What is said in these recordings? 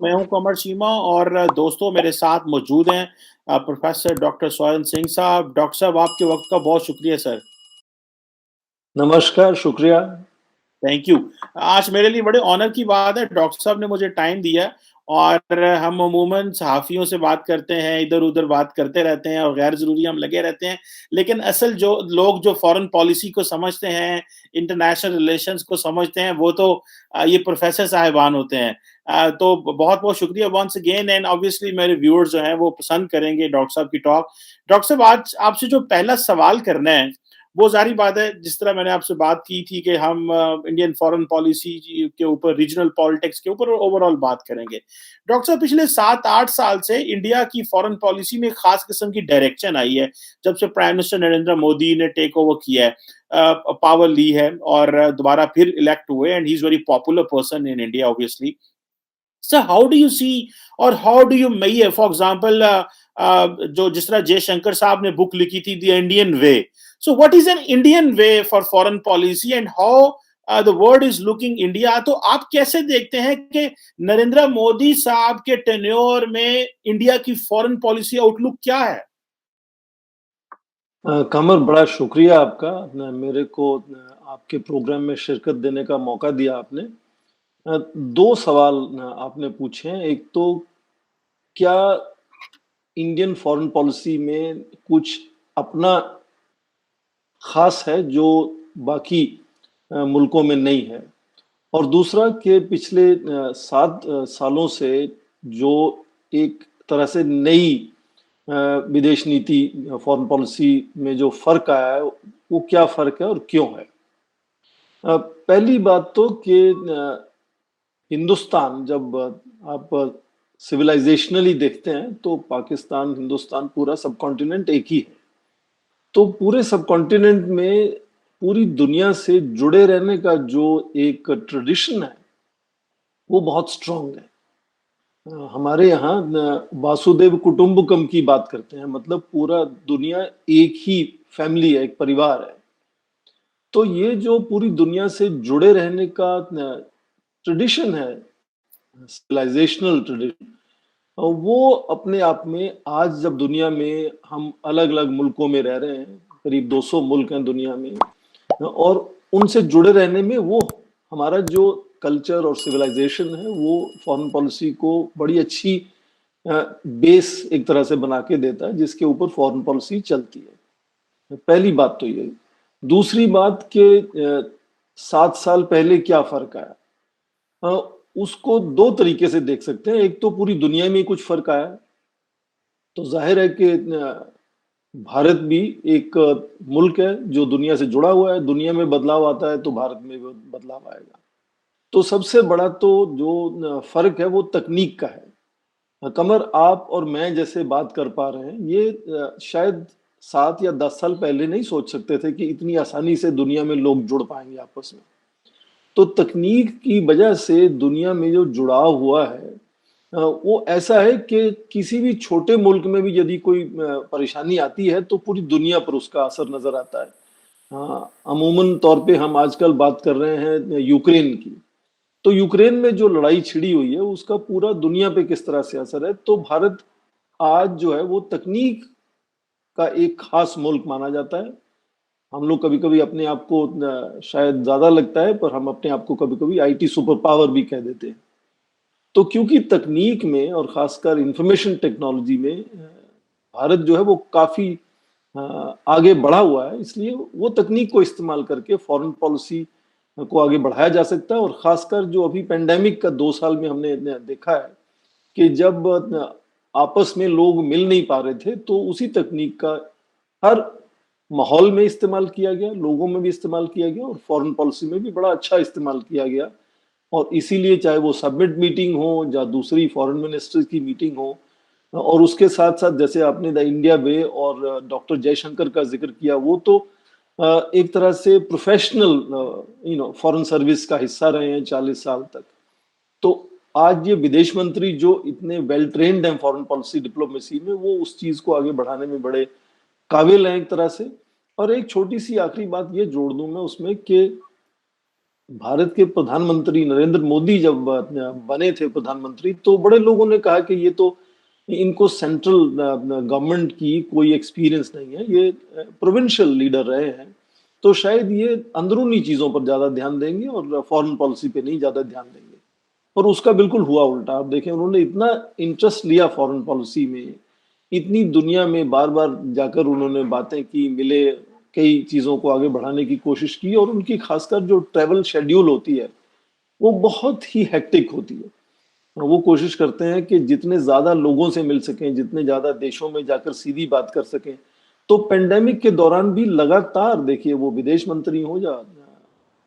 मैं हूं कमर चीमा और दोस्तों मेरे साथ मौजूद हैं प्रोफेसर डॉक्टर सोयन सिंह साहब। डॉक्टर साहब आपके वक्त का बहुत शुक्रिया सर। नमस्कार, शुक्रिया। Thank you. आज मेरे लिए बड़े ऑनर की बात है, डॉक्टर साहब ने मुझे टाइम दिया और हम अमूमन सहाफ़ियों से बात करते हैं, इधर-उधर बात करते रहते हैं और गैर ज़रूरी हम लगे रहते हैं। लेकिन असल जो लोग जो फ़ॉरेन पॉलिसी को समझते हैं, इंटरनेशनल रिलेशंस को समझते हैं, वो तो ये प्रोफ़ेसर साहिबान होते हैं। तो बहुत-बहुत शुक्रिया वन्स अगेन एंड ऑब्वियसली मेरे व्यूअर्स जो हैं वो पसंद करेंगे डॉक्टर साहब की टॉक। डॉक्टर साहब आज आपसे जो पहला सवाल करना है वो ज़ाहिर बात है, जिस तरह मैंने आपसे बात की थी कि हम इंडियन फॉरेन पॉलिसी के ऊपर, रीजनल पॉलिटिक्स के ऊपर ओवरऑल बात करेंगे। डॉक्टर साहब पिछले 7-8 साल से इंडिया की फॉरेन पॉलिसी में खास किस्म की डायरेक्शन आई है, जब से प्राइम मिनिस्टर नरेंद्र मोदी ने टेक ओवर किया है, पावर ली है और दोबारा फिर इलेक्ट हुए and he is very popular person in India obviously. Sir how do you see और how do you measure for example जो जिस तरह जयशंकर साहब ने बुक लिखी थी the Indian way. So what is an Indian way for foreign policy and how the world is looking India. तो आप कैसे देखते हैं कि नरेंद्र मोदी साहब के टेन्योर में इंडिया की फॉरेन पॉलिसी आउटलुक क्या है? कमर, बड़ा शुक्रिया आपका मेरे को आपके प्रोग्राम में शिरकत देने का मौका दिया आपने। दो सवाल आपने पूछे हैं। एक तो क्या इंडियन फॉरेन पॉलिसी में कुछ अपना खास है जो बाकी मुल्कों में नहीं है, और दूसरा कि पिछले 7 सालों से जो एक तरह से नई विदेश नीति, फॉरेन पॉलिसी में जो फर्क आया है, वो क्या फर्क है और क्यों है। पहली बात तो कि हिंदुस्तान, जब आप सिविलाइजेशनली देखते हैं तो पाकिस्तान, हिंदुस्तान, पूरा सब कॉन्टिनेंट एक ही है। तो पूरे सब कॉन्टिनेंट में पूरी दुनिया से जुड़े रहने का जो एक ट्रेडिशन है वो बहुत स्ट्रांग है। हमारे यहाँ वासुदेव कुटुंबकम की बात करते हैं, मतलब पूरा दुनिया एक ही फैमिली है, एक परिवार है। तो ये जो पूरी दुनिया से जुड़े रहने का ट्रेडिशन है, सिविलाइजेशनल ट्रेडिशन, वो अपने आप में आज जब दुनिया में हम अलग अलग मुल्कों में रह रहे हैं, करीब 200 मुल्क हैं दुनिया में, और उनसे जुड़े रहने में वो हमारा जो कल्चर और सिविलाइजेशन है वो फॉरेन पॉलिसी को बड़ी अच्छी बेस एक तरह से बना के देता है, जिसके ऊपर फॉरेन पॉलिसी चलती है। पहली बात तो ये। दूसरी बात कि 7 साल पहले क्या फर्क आया, उसको दो तरीके से देख सकते हैं। एक तो पूरी दुनिया में कुछ फर्क आया, तो जाहिर है कि भारत भी एक मुल्क है जो दुनिया से जुड़ा हुआ है। दुनिया में बदलाव आता है तो भारत में भी बदलाव आएगा। तो सबसे बड़ा तो जो फर्क है वो तकनीक का है। कमर, आप और मैं जैसे बात कर पा रहे हैं, ये शायद 7 या 10 साल पहले नहीं सोच सकते थे कि इतनी आसानी से दुनिया में लोग जुड़ पाएंगे आपस में। तो तकनीक की वजह से दुनिया में जो जुड़ाव हुआ है, वो ऐसा है कि किसी भी छोटे मुल्क में भी यदि कोई परेशानी आती है तो पूरी दुनिया पर उसका असर नजर आता है। हाँ, अमूमन तौर पे हम आजकल बात कर रहे हैं यूक्रेन की। तो यूक्रेन में जो लड़ाई छिड़ी हुई है उसका पूरा दुनिया पे किस तरह से असर है। तो भारत आज जो है वो तकनीक का एक खास मुल्क माना जाता है। हम लोग कभी कभी अपने आप को शायद ज्यादा लगता है, पर हम अपने आप को कभी कभी आईटी सुपर पावर भी कह देते हैं। तो क्योंकि तकनीक में और खासकर इंफॉर्मेशन टेक्नोलॉजी में भारत जो है वो काफी आगे बढ़ा हुआ है, इसलिए वो तकनीक को इस्तेमाल करके फॉरेन पॉलिसी को आगे बढ़ाया जा सकता है। और खासकर जो अभी पेंडेमिक का 2 साल में हमने देखा है कि जब आपस में लोग मिल नहीं पा रहे थे, तो उसी तकनीक का हर माहौल में इस्तेमाल किया गया, लोगों में भी इस्तेमाल किया गया और फॉरेन पॉलिसी में भी बड़ा अच्छा इस्तेमाल किया गया। और इसीलिए चाहे वो समिट मीटिंग हो या दूसरी फॉरेन मिनिस्टर की मीटिंग हो, और उसके साथ साथ जैसे आपने द इंडिया वे और डॉक्टर जयशंकर का जिक्र किया, वो तो एक तरह से प्रोफेशनल फॉरेन सर्विस का हिस्सा रहे हैं 40 साल तक। तो आज ये विदेश मंत्री जो इतने वेल ट्रेन्ड हैं फॉरेन पॉलिसी डिप्लोमेसी में, वो उस चीज को आगे बढ़ाने में बड़े काबिल हैं एक तरह से। और एक छोटी सी आखिरी बात ये जोड़ दूं मैं उसमें कि भारत के प्रधानमंत्री नरेंद्र मोदी जब बने थे प्रधानमंत्री, तो बड़े लोगों ने कहा कि ये तो इनको सेंट्रल गवर्नमेंट की कोई एक्सपीरियंस नहीं है, ये प्रोविंशियल लीडर रहे हैं, तो शायद ये अंदरूनी चीजों पर ज्यादा ध्यान देंगे और फॉरेन पॉलिसी पे नहीं ज्यादा ध्यान देंगे। और उसका बिल्कुल हुआ उल्टा। आप देखें, उन्होंने इतना इंटरेस्ट लिया फॉरेन पॉलिसी में, इतनी दुनिया में बार बार जाकर उन्होंने बातें की, मिले, कई चीजों को आगे बढ़ाने की कोशिश की, और उनकी खासकर जो ट्रैवल शेड्यूल होती है वो बहुत ही हेक्टिक होती है। वो कोशिश करते हैं कि जितने ज्यादा लोगों से मिल सकें, जितने ज्यादा देशों में जाकर सीधी बात कर सकें। तो पेंडेमिक के दौरान भी लगातार देखिए, वो विदेश मंत्री हो या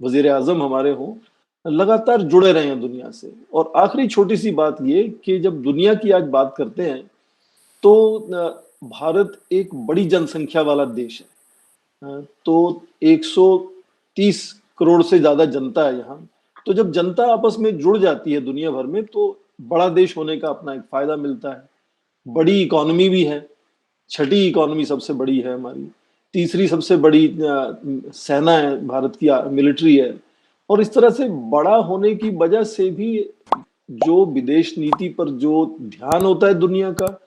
वजीर आजम हमारे हों, लगातार जुड़े रहे हैं दुनिया से। और आखिरी छोटी सी बात ये कि जब दुनिया की आज बात करते हैं तो भारत एक बड़ी जनसंख्या वाला देश है। तो 130 करोड़ से ज्यादा जनता है यहाँ। तो जब जनता आपस में जुड़ जाती है दुनिया भर में, तो बड़ा देश होने का अपना एक फायदा मिलता है। बड़ी इकोनॉमी भी है, छठी इकोनॉमी सबसे बड़ी है हमारी, तीसरी सबसे बड़ी सेना है भारत की, मिलिट्री है। और इस तरह से बड़ा होने की वजह से भी जो विदेश नीति पर जो ध्यान होता है दुनिया का,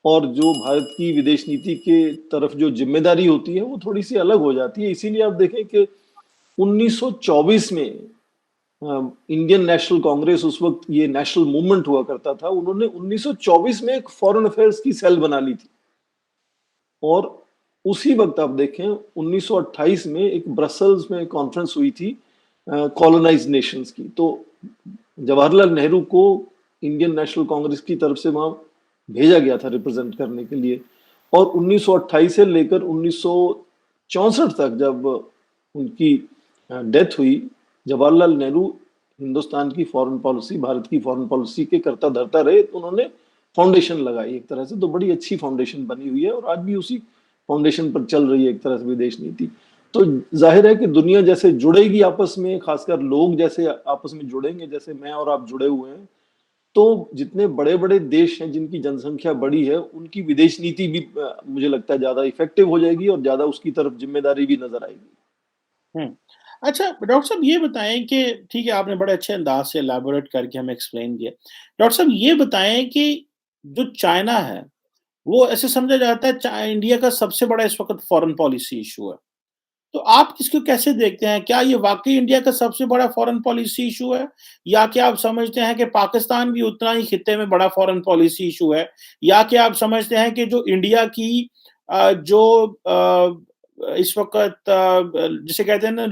और जो भारत की विदेश नीति के तरफ जो जिम्मेदारी होती है, वो थोड़ी सी अलग हो जाती है। इसीलिए आप देखें कि 1924 में इंडियन नेशनल कांग्रेस, उस वक्त ये नेशनल मूवमेंट हुआ करता था, उन्होंने 1924 में एक फॉरेन अफेयर्स की सेल बना ली थी। और उसी वक्त आप देखें 1928 में एक ब्रसल्स में कॉन्फ्रेंस हुई थी कॉलोनाइज्ड नेशंस की। तो जवाहरलाल नेहरू को इंडियन नेशनल कांग्रेस की तरफ से वहां भेजा गया था रिप्रेजेंट करने के लिए। और 1928 से लेकर 1964 तक जब उनकी डेथ हुई, जवाहरलाल नेहरू हिंदुस्तान की फॉरेन पॉलिसी, भारत की फॉरेन पॉलिसी के करता धरता रहे। तो उन्होंने फाउंडेशन लगाई एक तरह से, तो बड़ी अच्छी फाउंडेशन बनी हुई है, और आज भी उसी फाउंडेशन पर चल रही है एक तरह से विदेश नीति। तो जाहिर है कि दुनिया जैसे जुड़ेगी आपस में, खासकर लोग जैसे आपस में जुड़ेंगे, जैसे मैं और आप जुड़े हुए हैं, तो जितने बड़े बड़े देश हैं जिनकी जनसंख्या बड़ी है, उनकी विदेश नीति भी मुझे लगता है ज्यादा इफेक्टिव हो जाएगी, और ज्यादा उसकी तरफ जिम्मेदारी भी नजर आएगी। हुँ। अच्छा, डॉक्टर साहब ये बताएँ कि ठीक है, आपने बड़े अच्छे अंदाज़ से इलैबोरेट करके हमें एक्सप्लेन किया। डॉक्टर साहब ये बताएँ कि जो चाइना है, वो ऐसे समझा जाता है इंडिया का सबसे बड़ा इस वक़्त फ़ॉरेन पॉलिसी इश्यू है। तो आप इसको कैसे देखते हैं? क्या ये वाक़ई इंडिया का सबसे बड़ा फ़ॉरेन पॉलिसी इश्यू है? या क्या आप समझते हैं कि पाकिस्तान भी उतना ही खित्ते में बड़ा फ़ॉरेन पॉलिसी इश्यू है? या क्या आप समझते हैं कि जो इंडिया की जो इस वक़्त जिसे कहते हैं ना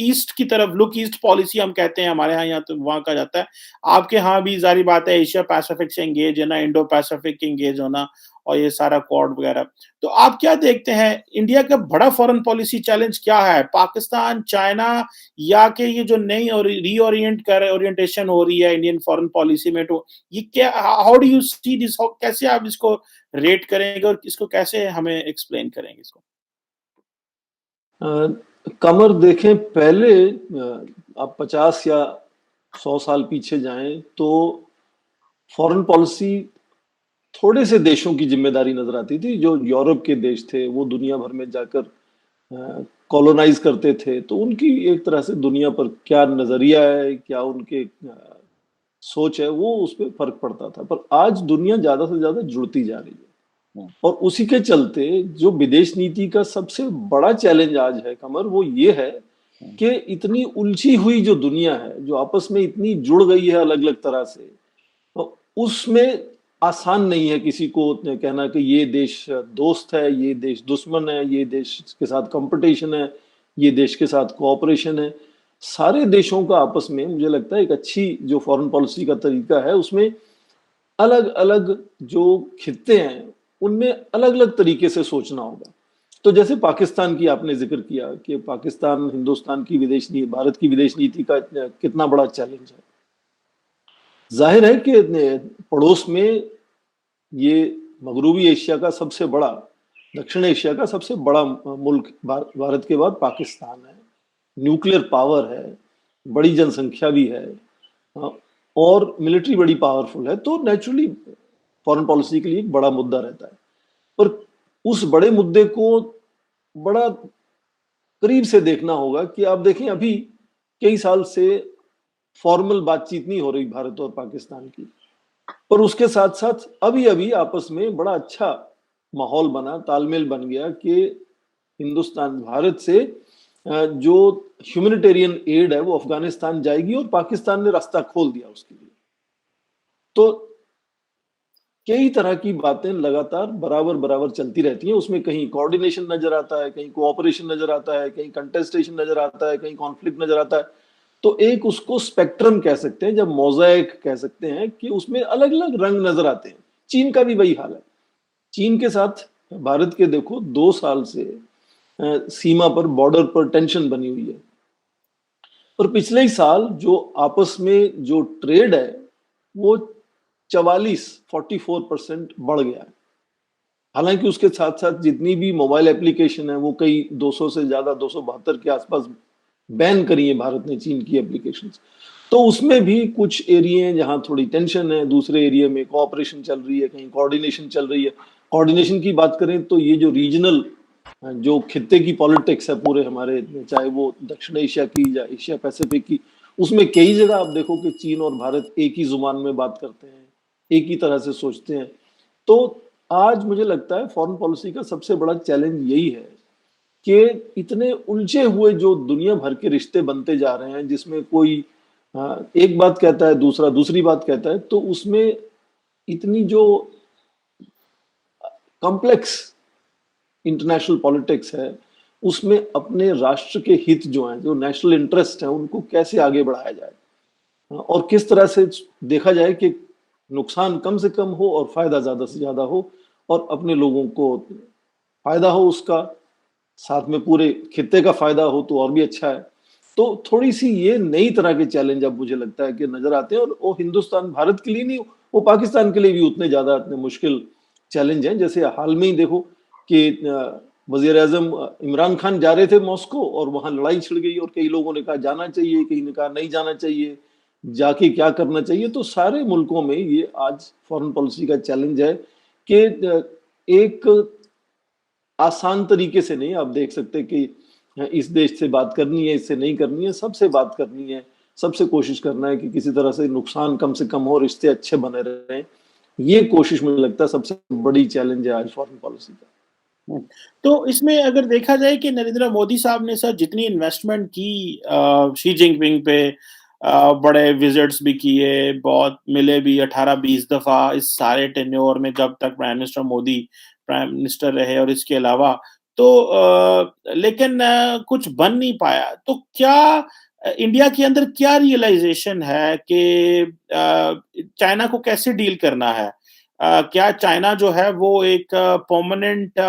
ईस्ट की तरफ लुक ईस्ट पॉलिसी हम कहते हैं हमारे यहाँ तो वहाँ कहा जाता है। आपके यहाँ भी ज़ाहिर बात है एशिया पैसिफिक से एंगेज है ना, इंडो पैसिफिक एंगेज होना और ये सारा क्वाड वगैरह। तो आप क्या देखते हैं इंडिया का बड़ा फॉरेन पॉलिसी चैलेंज क्या है? पाकिस्तान, चाइना या कि ये जो नई और ओरिएंटेशन हो रही है इंडियन फॉरेन पॉलिसी में तो ये क्या how do you see this कैसे आप इसको रेट करेंगे और इसको कैसे हमें एक्सप्लेन करेंगे इसको? कमर देखें, पहले आप 50 या 100 साल पीछे जाएं तो फॉरेन पॉलिसी थोड़े से देशों की जिम्मेदारी नजर आती थी। जो यूरोप के देश थे वो दुनिया भर में जाकर कॉलोनाइज करते थे, तो उनकी एक तरह से दुनिया पर क्या नजरिया है, क्या उनके सोच है, वो उस पर फर्क पड़ता था। पर आज दुनिया ज्यादा से ज्यादा जुड़ती जा रही है, और उसी के चलते जो विदेश नीति का सबसे बड़ा चैलेंज आज है कमर, वो ये है कि इतनी उलझी हुई जो दुनिया है, जो आपस में इतनी जुड़ गई है अलग अलग तरह से, तो उसमें आसान नहीं है किसी को कहना कि ये देश दोस्त है, ये देश दुश्मन है, ये देश के साथ कंपटीशन है, ये देश के साथ कोऑपरेशन है। सारे देशों का आपस में मुझे लगता है एक अच्छी जो फॉरेन पॉलिसी का तरीका है, उसमें अलग अलग जो खित्ते हैं उनमें अलग अलग तरीके से सोचना होगा। तो जैसे पाकिस्तान की आपने जिक्र किया कि पाकिस्तान हिंदुस्तान की विदेश नीति, भारत की विदेश नीति का कितना बड़ा चैलेंज है। जाहिर है कि पड़ोस में ये मगरबी एशिया का सबसे बड़ा, दक्षिण एशिया का सबसे बड़ा मुल्क भारत के बाद पाकिस्तान है। न्यूक्लियर पावर है, बड़ी जनसंख्या भी है, और मिलिट्री बड़ी पावरफुल है। तो नेचुरली फॉरेन पॉलिसी के लिए एक बड़ा मुद्दा रहता है। पर उस बड़े मुद्दे को बड़ा करीब से देखना होगा कि आप देखें, अभी कई साल से फॉर्मल बातचीत नहीं हो रही भारत और पाकिस्तान की, पर उसके साथ साथ अभी अभी आपस में बड़ा अच्छा माहौल बना, तालमेल बन गया कि हिंदुस्तान भारत से जो ह्यूमैनिटेरियन एड है वो अफगानिस्तान जाएगी और पाकिस्तान ने रास्ता खोल दिया उसके लिए। तो कई तरह की बातें लगातार बराबर बराबर चलती रहती हैं, उसमें कहीं कोऑर्डिनेशन नजर आता है, कहीं कोऑपरेशन नजर आता है, कहीं कंटेस्टेशन नजर आता है, कहीं कॉन्फ्लिक्ट नजर आता है। तो एक उसको स्पेक्ट्रम कह सकते हैं, जब मोज़ेक कह सकते हैं कि उसमें अलग अलग रंग नजर आते हैं। चीन का भी वही हाल है। चीन के साथ भारत के देखो 2 साल से सीमा पर, बॉर्डर पर टेंशन बनी हुई है, और पिछले ही साल जो आपस में जो ट्रेड है वो 44% बढ़ गया है। हालांकि उसके साथ साथ जितनी भी मोबाइल एप्लीकेशन है वो कई 200 से ज्यादा, 272 के आसपास बैन करी है भारत ने चीन की एप्लीकेशंस। तो उसमें भी कुछ एरिया हैं जहां थोड़ी टेंशन है, दूसरे एरिया में कोऑपरेशन चल रही है, कहीं कोऑर्डिनेशन चल रही है। कोऑर्डिनेशन की बात करें तो ये जो रीजनल, जो खित्ते की पॉलिटिक्स है पूरे हमारे, चाहे वो दक्षिण एशिया की या एशिया पैसिफिक की, उसमें कई जगह आप देखो कि चीन और भारत एक ही जुबान में बात करते हैं, एक ही तरह से सोचते हैं। तो आज मुझे लगता है फॉरेन पॉलिसी का सबसे बड़ा चैलेंज यही है कि इतने उलझे हुए जो दुनिया भर के रिश्ते बनते जा रहे हैं, जिसमें कोई एक बात कहता है, दूसरा दूसरी बात कहता है, तो उसमें इतनी जो कॉम्प्लेक्स इंटरनेशनल पॉलिटिक्स है, उसमें अपने राष्ट्र के हित जो हैं, जो नेशनल इंटरेस्ट हैं, उनको कैसे आगे बढ़ाया जाए और किस तरह से देखा जाए कि नुकसान कम से कम हो और फायदा ज्यादा से ज्यादा हो, और अपने लोगों को फायदा हो उसका, साथ में पूरे खित्ते का फायदा हो तो और भी अच्छा है। तो थोड़ी सी ये नई तरह के चैलेंज अब मुझे लगता है कि नजर आते हैं, और वो हिंदुस्तान भारत के लिए नहीं, वो पाकिस्तान के लिए भी उतने ज्यादा इतने मुश्किल चैलेंज हैं। जैसे हाल में ही देखो कि वजीर आजम इमरान खान जा रहे थे मॉस्को और वहां लड़ाई छिड़ गई, और कई लोगों ने कहा जाना चाहिए, कई ने कहा नहीं जाना चाहिए, जाके क्या करना चाहिए। तो सारे मुल्कों में ये आज फॉरेन पॉलिसी का चैलेंज है कि एक आसान तरीके से नहीं, आप देख सकते कि इस देश से बात करनी है, इससे नहीं करनी है, सबसे बात करनी है, सबसे कोशिश करना है कि किसी तरह से नुकसान कम से कम हो, रिश्ते अच्छे बने रहें। ये कोशिश मुझे लगता है सबसे बड़ी चैलेंज है आज फॉरेन पॉलिसी का। तो इसमें अगर देखा जाए कि नरेंद्र मोदी साहब ने सर जितनी इन्वेस्टमेंट की शी जिनपिंग पे, बड़े विजिट्स भी किए, बहुत मिले भी 18-20 दफा इस सारे टेन्योर में जब तक प्राइम मिनिस्टर रहे, और इसके अलावा तो लेकिन कुछ बन नहीं पाया। तो क्या इंडिया के अंदर क्या रियलाइजेशन है कि चाइना को कैसे डील करना है? क्या चाइना जो है वो एक परमानेंट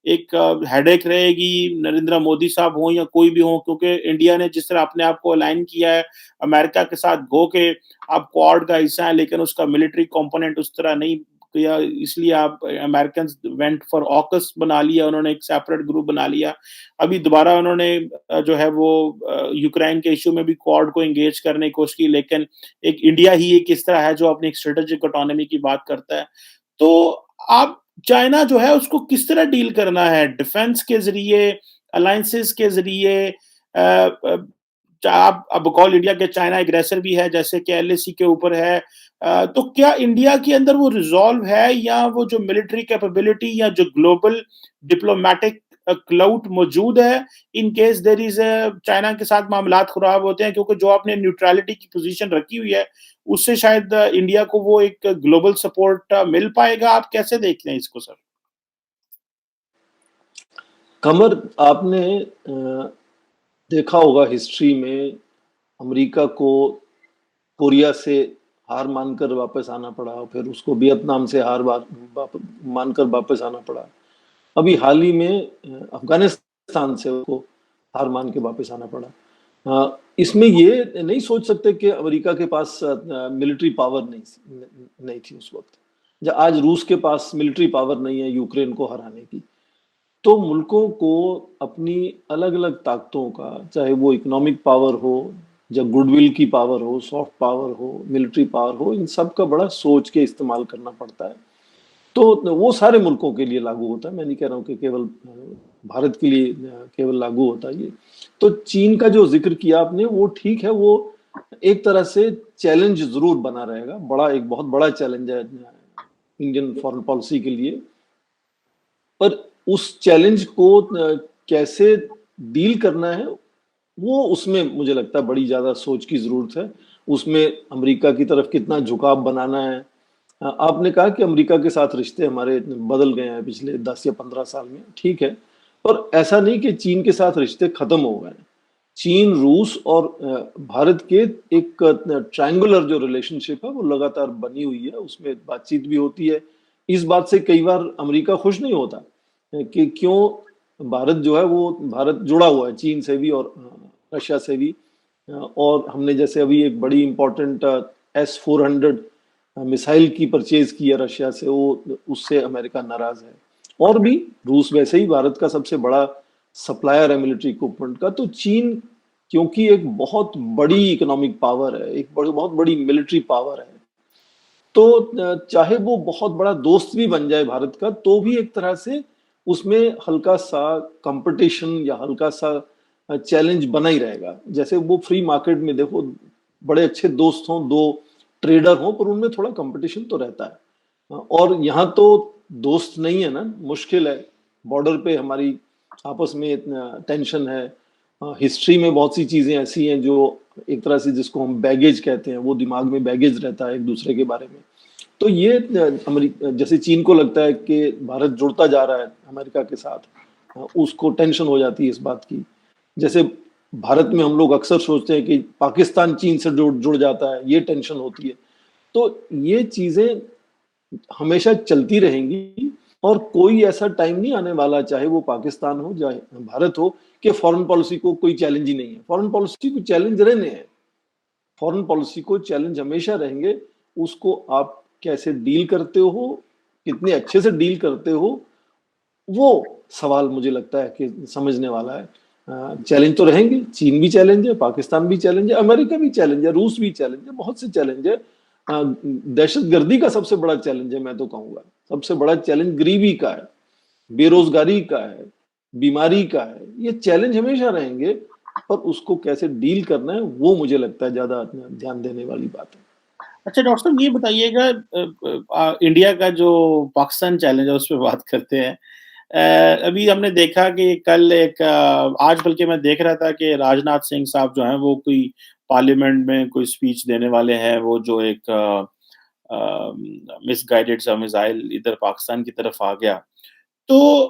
एक हेडेक रहेगी, नरेंद्र मोदी साहब हो या कोई भी हो, क्योंकि इंडिया ने जिस तरह अपने आप को अलाइन किया है अमेरिका के साथ, गो के आप क्वाड का हिस्सा है लेकिन उसका मिलिट्री कंपोनेंट उस तरह नहीं किया, इसलिए आप अमेरिकन वेंट फॉर ऑकस बना लिया, उन्होंने एक सेपरेट ग्रुप बना लिया। अभी दोबारा उन्होंने जो है वो यूक्रेन के इश्यू में भी क्वाड को एंगेज करने की कोशिश की, लेकिन एक इंडिया ही एक इस तरह है जो अपनी स्ट्रेटेजिक ऑटोनॉमी की बात करता है। तो आप चाइना जो है उसको किस तरह डील करना है? डिफेंस के जरिए, अलायंसेस के जरिए, आप अब कॉल इंडिया के चाइना एग्रेसर भी है जैसे कि एलएसी के ऊपर है, तो क्या इंडिया के अंदर वो रिजॉल्व है, या वो जो मिलिट्री कैपेबिलिटी या जो ग्लोबल डिप्लोमेटिक क्लाउट मौजूद है in case there is China के साथ मामलात खराब होते हैं, क्योंकि जो आपने न्यूट्रलिटी की पोजीशन रखी हुई है उससे शायद इंडिया को वो एक ग्लोबल सपोर्ट मिल पाएगा? आप कैसे देखते हैं इसको सर? कमर, आपने देखा होगा हिस्ट्री में अमेरिका को कोरिया से हार मानकर वापस आना पड़ा, फिर उसको वियतनाम से मानकर वापस आना पड़ा। अभी हाल ही में अफगानिस्तान से उसको हार मान के वापस आना पड़ा। इसमें ये नहीं सोच सकते कि अमेरिका के पास मिलिट्री पावर नहीं थी उस वक्त, जब आज रूस के पास मिलिट्री पावर नहीं है यूक्रेन को हराने की। तो मुल्कों को अपनी अलग अलग ताकतों का, चाहे वो इकोनॉमिक पावर हो, जब गुडविल की पावर हो, सॉफ्ट पावर हो, मिलिट्री पावर हो, इन सब का बड़ा सोच के इस्तेमाल करना पड़ता है। तो वो सारे मुल्कों के लिए लागू होता है। मैं नहीं कह रहा हूँ कि केवल भारत के लिए केवल लागू होता है ये। तो चीन का जो जिक्र किया आपने वो ठीक है, वो एक तरह से चैलेंज जरूर बना रहेगा, एक बहुत बड़ा चैलेंज है इंडियन फॉरेन पॉलिसी के लिए। पर उस चैलेंज को कैसे डील करना है, वो उसमें मुझे लगता है बड़ी ज्यादा सोच की जरूरत है। उसमें अमेरिका की तरफ कितना झुकाव बनाना है। आपने कहा कि अमेरिका के साथ रिश्ते हमारे बदल गए हैं पिछले 10 या 15 साल में, ठीक है, पर ऐसा नहीं कि चीन के साथ रिश्ते खत्म हो गए। चीन, रूस और भारत के एक ट्रायंगुलर जो रिलेशनशिप है वो लगातार बनी हुई है, उसमें बातचीत भी होती है। इस बात से कई बार अमेरिका खुश नहीं होता कि क्यों भारत जो है वो भारत जुड़ा हुआ है चीन से भी और रशिया से भी। और हमने जैसे अभी एक बड़ी इंपॉर्टेंट S-400 मिसाइल की परचेज की है रशिया से, वो उससे अमेरिका नाराज है। और भी रूस वैसे ही भारत का सबसे बड़ा सप्लायर है मिलिट्री इक्विपमेंट का। तो चीन क्योंकि एक बहुत बड़ी इकोनॉमिक पावर है, एक बहुत बड़ी मिलिट्री पावर है, तो चाहे वो बहुत बड़ा दोस्त भी बन जाए भारत का, तो भी एक तरह से उसमें हल्का सा कंपटीशन या हल्का सा चैलेंज बना ही रहेगा। जैसे वो फ्री मार्केट में देखो, बड़े अच्छे दोस्त हों, दो ट्रेडर हों, पर उनमें थोड़ा कंपटीशन तो रहता है। और यहाँ तो दोस्त नहीं है ना, मुश्किल है। बॉर्डर पे हमारी आपस में इतना टेंशन है। हिस्ट्री में बहुत सी चीजें ऐसी हैं जो एक तरह से, जिसको हम बैगेज कहते हैं, वो दिमाग में बैगेज रहता है एक दूसरे के बारे में। तो ये अमेरिका, जैसे चीन को लगता है कि भारत जुड़ता जा रहा है अमेरिका के साथ, उसको टेंशन हो जाती है इस बात की। जैसे भारत में हम लोग अक्सर सोचते हैं कि पाकिस्तान चीन से जुड़ जाता है, ये टेंशन होती है। तो ये चीजें हमेशा चलती रहेंगी और कोई ऐसा टाइम नहीं आने वाला, चाहे वो पाकिस्तान हो चाहे भारत हो, कि फॉरेन पॉलिसी को कोई चैलेंज ही नहीं है। फॉरेन पॉलिसी को चैलेंज रहने हैं, फॉरेन पॉलिसी को चैलेंज हमेशा रहेंगे। उसको आप कैसे डील करते हो, कितने अच्छे से डील करते हो, वो सवाल मुझे लगता है कि समझने वाला है। चैलेंज तो रहेंगे, चीन भी चैलेंज है, पाकिस्तान भी चैलेंज है, अमेरिका भी चैलेंज है, रूस भी चैलेंज है, बहुत से चैलेंज है। दहशतगर्दी का सबसे बड़ा चैलेंज है, मैं तो कहूंगा सबसे बड़ा चैलेंज गरीबी का है, बेरोजगारी का है, बीमारी का है। ये चैलेंज हमेशा रहेंगे, पर उसको कैसे डील करना है वो मुझे लगता है ज्यादा ध्यान देने वाली बात है। अच्छा डॉक्टर साहब ये बताइएगा, इंडिया का जो पाकिस्तान चैलेंज है उस पे बात करते हैं। अभी हमने देखा कि कल आज बल्कि मैं देख रहा था कि राजनाथ सिंह साहब जो हैं वो कोई पार्लियामेंट में कोई स्पीच देने वाले हैं, वो जो एक मिसगाइडेड सा मिसाइल इधर पाकिस्तान की तरफ आ गया। तो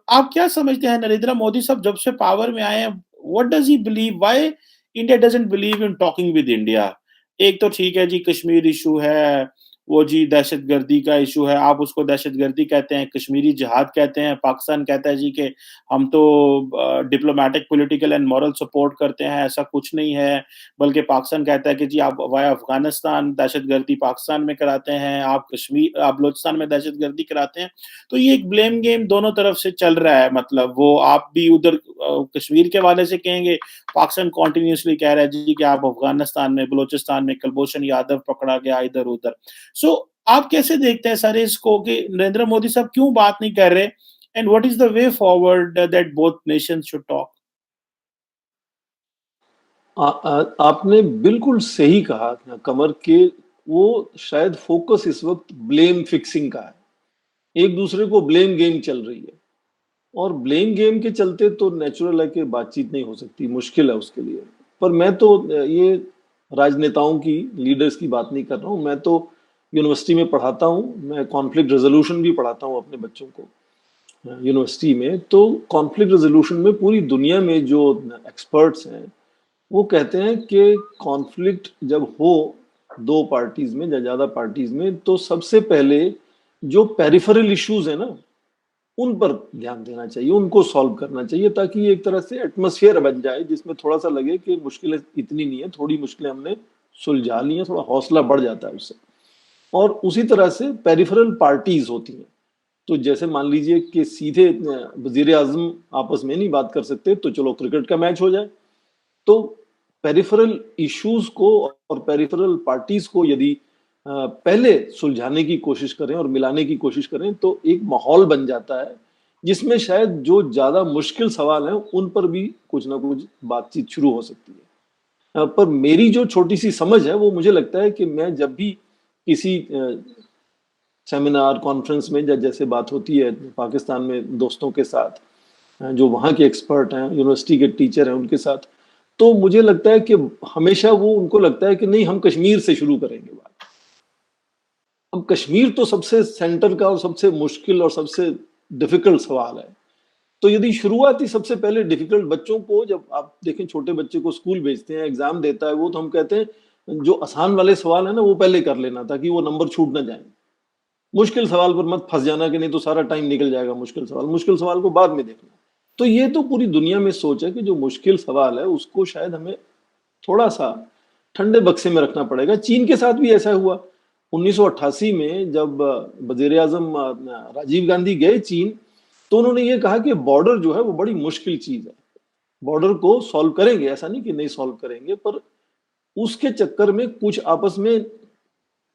आप क्या समझते हैं, नरेंद्र मोदी साहब जब से पावर में आए हैं, what does he believe, why India doesn't believe in talking with India? एक तो ठीक है जी, कश्मीर इश्यू है, वो जी दहशतगर्दी का इश्यू है, आप उसको दहशतगर्दी कहते हैं, कश्मीरी जिहाद कहते हैं, पाकिस्तान कहता है जी कि हम तो diplomatic, political and moral support करते हैं, ऐसा कुछ नहीं है। बल्कि पाकिस्तान कहता है कि जी आप वाया अफ़गानिस्तान दहशतगर्दी पाकिस्तान में कराते हैं, आप बलूचिस्तान में दहशतगर्दी कराते हैं। तो ये एक ब्लेम गेम दोनों तरफ से चल रहा है, मतलब वो आप भी उधर कश्मीर के हवाले से कहेंगे, पाकिस्तान कंटिन्यूअसली कह रहा है जी कि आप अफगानिस्तान में, बलूचिस्तान में कुलभूषण यादव पकड़ा गया इधर-उधर। सो आप कैसे देखते हैं सारे इसको कि नरेंद्र मोदी साहब क्यों बात नहीं कर रहे, and what is the way forward that both Nations should talk? आपने बिल्कुल सही कहा कमर, के वो शायद फोकस इस वक्त ब्लेम फिक्सिंग का है। एक दूसरे को ब्लेम गेम चल रही है, और ब्लेम गेम के चलते तो नेचुरल है कि बातचीत नहीं हो सकती, मुश्किल है उसके लिए। पर मैं तो ये राजनेताओं की, लीडर्स की बात नहीं कर रहा हूँ। मैं तो यूनिवर्सिटी में पढ़ाता हूँ, मैं कॉन्फ्लिक्ट रेजोल्यूशन भी पढ़ाता हूँ अपने बच्चों को यूनिवर्सिटी में। तो कॉन्फ्लिक्ट रेजोल्यूशन में पूरी दुनिया में जो एक्सपर्ट्स हैं वो कहते हैं कि कॉन्फ्लिक्ट जब हो दो पार्टीज में या ज्यादा पार्टीज में, तो सबसे पहले जो पेरिफेरल इश्यूज है ना, उन पर ध्यान देना चाहिए, उनको सॉल्व करना चाहिए, ताकि एक तरह से एटमॉस्फेयर बन जाए जिसमें थोड़ा सा लगे कि मुश्किलें इतनी नहीं है, थोड़ी मुश्किलें हमने सुलझा ली हैं, थोड़ा हौसला बढ़ जाता है उससे। और उसी तरह से पेरिफेरल पार्टीज होती हैं। तो जैसे मान लीजिए कि सीधे वजीर आजम आपस में नहीं बात कर सकते, तो चलो क्रिकेट का मैच हो जाए। तो पेरिफेरल इश्यूज को और पेरिफेरल पार्टीज को यदि पहले सुलझाने की कोशिश करें और मिलाने की कोशिश करें, तो एक माहौल बन जाता है जिसमें शायद जो ज़्यादा मुश्किल सवाल हैं, उन पर भी कुछ ना कुछ बातचीत शुरू हो सकती है। पर मेरी जो छोटी-सी समझ है, वो मुझे लगता है कि मैं जब भी किसी सेमिनार, कॉन्फ्रेंस में जैसे बात होती है पाकिस्तान में दोस्तों के साथ, जो वहाँ के एक्सपर्ट हैं, यूनिवर्सिटी के टीचर हैं उनके साथ, तो मुझे लगता है कि हमेशा वो उनको लगता है कि नहीं, हम कश्मीर से शुरू करेंगे बात। अब कश्मीर तो सबसे सेंटर का और सबसे मुश्किल और सबसे डिफिकल्ट सवाल है। तो यदि शुरुआत ही सबसे पहले डिफिकल्ट, बच्चों को जब आप देखें, छोटे बच्चे को स्कूल भेजते हैं, एग्जाम देता है वो, तो हम कहते हैं जो आसान वाले सवाल है ना वो पहले कर लेना ताकि वो नंबर छूट ना जाए। मुश्किल सवाल पर मत फंस जाना कि नहीं तो सारा टाइम निकल जाएगा, मुश्किल सवाल को बाद में देखना। तो ये तो पूरी दुनिया में सोच है कि जो मुश्किल सवाल है उसको शायद हमें थोड़ा सा ठंडे बक्से में रखना पड़ेगा। चीन के साथ भी ऐसा हुआ 1988 में, जब वजीर आजम राजीव गांधी गए चीन, तो उन्होंने ये कहा कि बॉर्डर जो है वो बड़ी मुश्किल चीज है, बॉर्डर को सॉल्व करेंगे, ऐसा नहीं कि नहीं सॉल्व करेंगे, पर उसके चक्कर में कुछ आपस में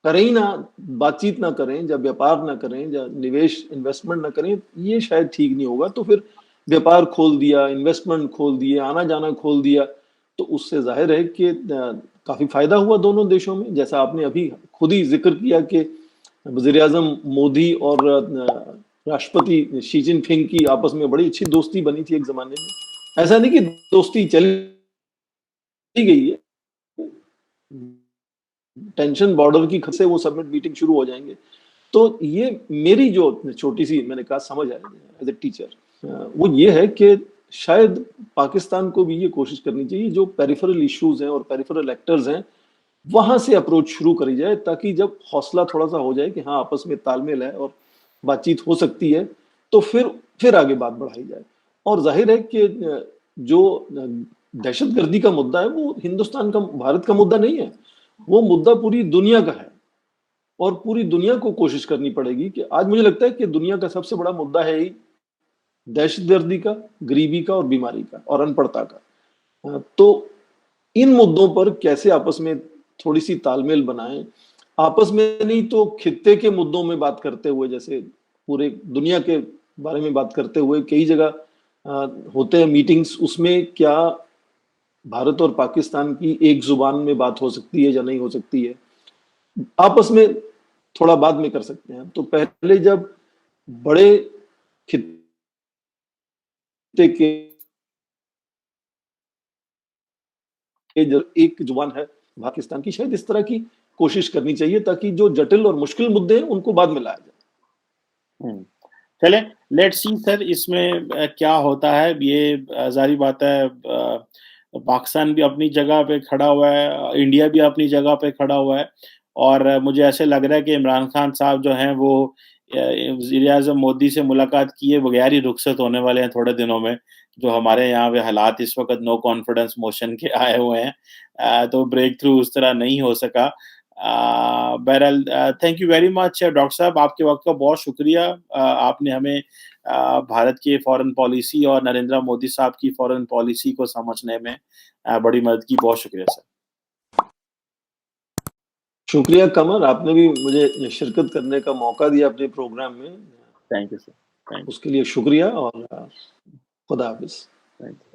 करें ही ना, बातचीत ना करें, जब व्यापार ना करें, जब निवेश इन्वेस्टमेंट ना करें, ये शायद ठीक नहीं होगा। तो फिर व्यापार खोल दिया, इन्वेस्टमेंट खोल दिए, आना जाना खोल दिया, तो उससे जाहिर है कि काफी फायदा हुआ दोनों देशों में। जैसा आपने अभी खुद ही जिक्र किया कि वजीर आजम मोदी और राष्ट्रपति शी जिनपिंग की आपस में बड़ी अच्छी दोस्ती बनी थी एक जमाने में। ऐसा नहीं कि दोस्ती चली गई है, टेंशन बॉर्डर की से वो सबमिट मीटिंग शुरू हो जाएंगे। तो ये मेरी जो छोटी सी मैंने कहा समझ है एज ए टीचर, वो ये है कि शायद पाकिस्तान को भी ये कोशिश करनी चाहिए जो पेरिफेरल इश्यूज हैं और पेरिफेरल एक्टर्स हैं वहां से अप्रोच शुरू करी जाए, ताकि जब हौसला थोड़ा सा हो जाए कि हाँ आपस में तालमेल है और बातचीत हो सकती है, तो फिर आगे बात बढ़ाई जाए। और जाहिर है कि जो दहशतगर्दी का मुद्दा है वो हिंदुस्तान का, भारत का मुद्दा नहीं है, वो मुद्दा पूरी दुनिया का है। और पूरी दुनिया को कोशिश करनी पड़ेगी कि आज मुझे लगता है कि दुनिया का सबसे बड़ा मुद्दा है ही दहशतगर्दी का, गरीबी का और बीमारी का और अनपढ़ता का। तो इन मुद्दों पर कैसे आपस में थोड़ी सी तालमेल बनाएं, आपस में नहीं तो खित्ते के मुद्दों में बात करते हुए, जैसे पूरे दुनिया के बारे में बात करते हुए कई जगह होते हैं मीटिंग्स, उसमें क्या भारत और पाकिस्तान की एक जुबान में बात हो सकती है या नहीं हो सकती है, आपस में थोड़ा बाद में कर सकते हैं। तो पहले जब बड़े खित्ते के जो एक जुबान है पाकिस्तान की, शायद इस तरह की कोशिश करनी चाहिए ताकि जो जटिल और मुश्किल मुद्दे हैं उनको बाद में लाया जाए। चले, लेट्स सी सर इसमें क्या होता है। ये जारी बात है, पाकिस्तान भी अपनी जगह पे खड़ा हुआ है, इंडिया भी अपनी जगह पे खड़ा हुआ है, और मुझे ऐसे लग रहा है कि इमरान खान साहब जो हैं वो वज़ीर आज़म मोदी से मुलाकात किए बगैर ही रुखसत होने वाले हैं थोड़े दिनों में। जो हमारे यहाँ पे हालात इस वक़्त नो कॉन्फिडेंस मोशन के आए हुए हैं, तो ब्रेक थ्रू उस तरह नहीं हो सका। बहरहाल thank you very much doctor साहब, आपके वक़्त का बहुत शुक्रिया। आपने हमें भारत की फॉरेन पॉलिसी और नरेंद्र मोदी साहब की फॉरेन पॉलिसी को समझने में बड़ी मदद की। बहुत शुक्रिया सर। शुक्रिया कमर, आपने भी मुझे शिरकत करने का मौका दिया अपने प्रोग्राम में। Thank you sir. Thank you. उसके लिए शुक्रिया और खुदा हाफिज। Thank you.